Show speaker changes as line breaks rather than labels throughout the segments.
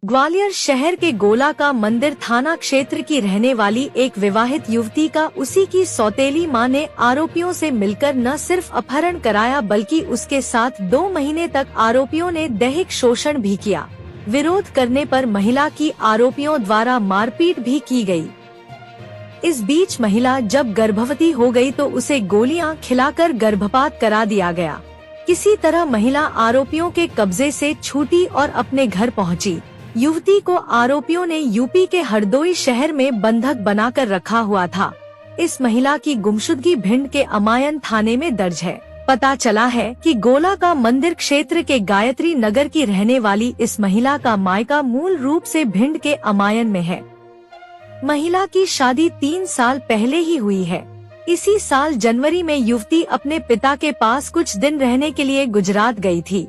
ग्वालियर शहर के गोला का मंदिर थाना क्षेत्र की रहने वाली एक विवाहित युवती का उसी की सौतेली मां ने आरोपियों से मिलकर न सिर्फ अपहरण कराया बल्कि उसके साथ 2 महीने तक आरोपियों ने दैहिक शोषण भी किया। विरोध करने पर महिला की आरोपियों द्वारा मारपीट भी की गई। इस बीच महिला जब गर्भवती हो गई तो उसे गोलियां खिलाकर गर्भपात करा दिया गया। किसी तरह महिला आरोपियों के कब्जे से छूटी और अपने घर पहुंची। युवती को आरोपियों ने यूपी के हरदोई शहर में बंधक बनाकर रखा हुआ था। इस महिला की गुमशुदगी भिंड के अमायन थाने में दर्ज है। पता चला है कि गोला का मंदिर क्षेत्र के गायत्री नगर की रहने वाली इस महिला का मायका मूल रूप से भिंड के अमायन में है। महिला की शादी 3 साल पहले ही हुई है। इसी साल जनवरी में युवती अपने पिता के पास कुछ दिन रहने के लिए गुजरात गई थी।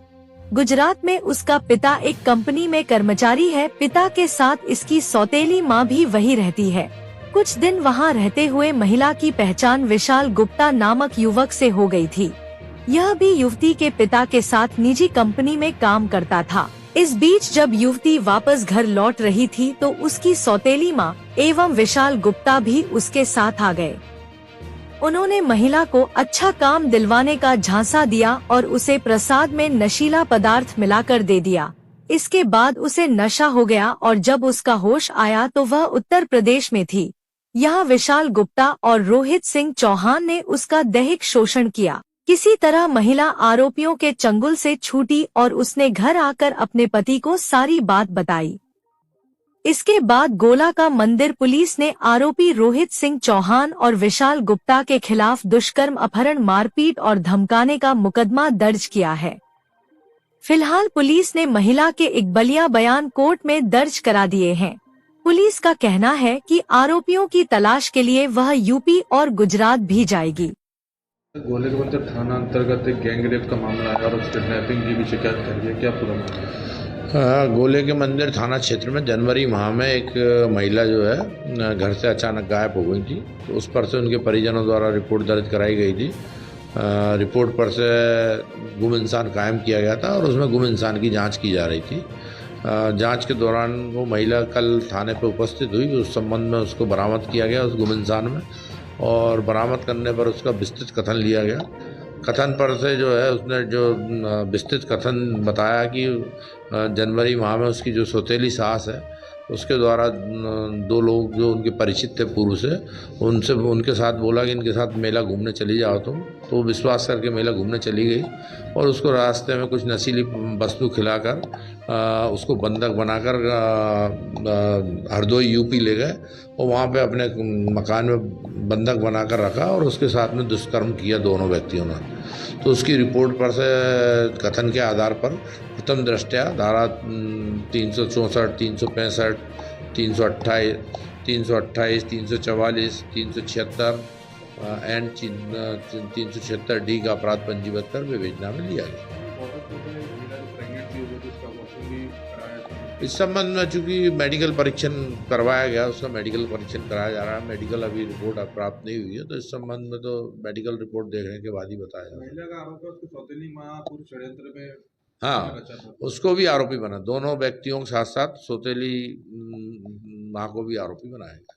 गुजरात में उसका पिता एक कंपनी में कर्मचारी है। पिता के साथ इसकी सौतेली मां भी वही रहती है। कुछ दिन वहां रहते हुए महिला की पहचान विशाल गुप्ता नामक युवक से हो गई थी। यह भी युवती के पिता के साथ निजी कंपनी में काम करता था। इस बीच जब युवती वापस घर लौट रही थी तो उसकी सौतेली मां एवं विशाल गुप्ता भी उसके साथ आ गए। उन्होंने महिला को अच्छा काम दिलवाने का झांसा दिया और उसे प्रसाद में नशीला पदार्थ मिलाकर दे दिया। इसके बाद उसे नशा हो गया और जब उसका होश आया तो वह उत्तर प्रदेश में थी। यहाँ विशाल गुप्ता और रोहित सिंह चौहान ने उसका दैहिक शोषण किया। किसी तरह महिला आरोपियों के चंगुल से छूटी और उसने घर आकर अपने पति को सारी बात बताई। इसके बाद गोला का मंदिर पुलिस ने आरोपी रोहित सिंह चौहान और विशाल गुप्ता के खिलाफ दुष्कर्म, अपहरण, मारपीट और धमकाने का मुकदमा दर्ज किया है। फिलहाल पुलिस ने महिला के इकबालिया बयान कोर्ट में दर्ज करा दिए हैं। पुलिस का कहना है कि आरोपियों की तलाश के लिए वह यूपी और गुजरात भी जाएगी।
गोले के मंदिर थाना अंतर्गत एक गैंग रेप का मामला है और उस किडनैपिंग की भी शिकायत करी है, क्या पूरा मामला है?
गोले के मंदिर थाना क्षेत्र में जनवरी माह में एक महिला जो है घर से अचानक गायब हो गई थी। तो उस पर से उनके परिजनों द्वारा रिपोर्ट दर्ज कराई गई थी। रिपोर्ट पर से गुम इंसान कायम किया गया था और उसमें गुम इंसान की जांच की जा रही थी। जांच के दौरान वो महिला कल थाने पर उपस्थित हुई। उस संबंध में उसको बरामद किया गया उस गुम इंसान में, और बरामद करने पर उसका विस्तृत कथन लिया गया। कथन पर से जो है उसने जो विस्तृत कथन बताया कि जनवरी माह में उसकी जो सौतेली सास है उसके द्वारा 2 लोग जो उनके परिचित थे पूर्व से, उनके साथ बोला कि इनके साथ मेला घूमने चली जाओ तुम। तो वो विश्वास करके मेला घूमने चली गई और उसको रास्ते में कुछ नशीली वस्तु खिलाकर उसको बंधक बनाकर हरदोई यूपी ले गए और वहाँ पे अपने मकान में बंधक बनाकर रखा और उसके साथ में दुष्कर्म किया दोनों व्यक्तियों ने। तो उसकी रिपोर्ट पर से कथन के आधार पर प्रथम दृष्टया धारा 364, 365, 328, 328, 344, 376 एंड 376D का अपराध पंजीबद्ध कर विवेचना में लिया गया। इस संबंध में चूंकि मेडिकल परीक्षण करवाया गया, उसका मेडिकल परीक्षण कराया जा रहा है। मेडिकल अभी रिपोर्ट प्राप्त नहीं हुई है, तो इस संबंध में तो मेडिकल रिपोर्ट देखने के बाद ही बताया जाएगा।
महिला का आरोप है उसकी सौतेली मां पूरे षड्यंत्र में,
हाँ, उसको भी आरोपी बना। दोनों व्यक्तियों के साथ साथ सौतेली मां को भी आरोपी बनाएगा।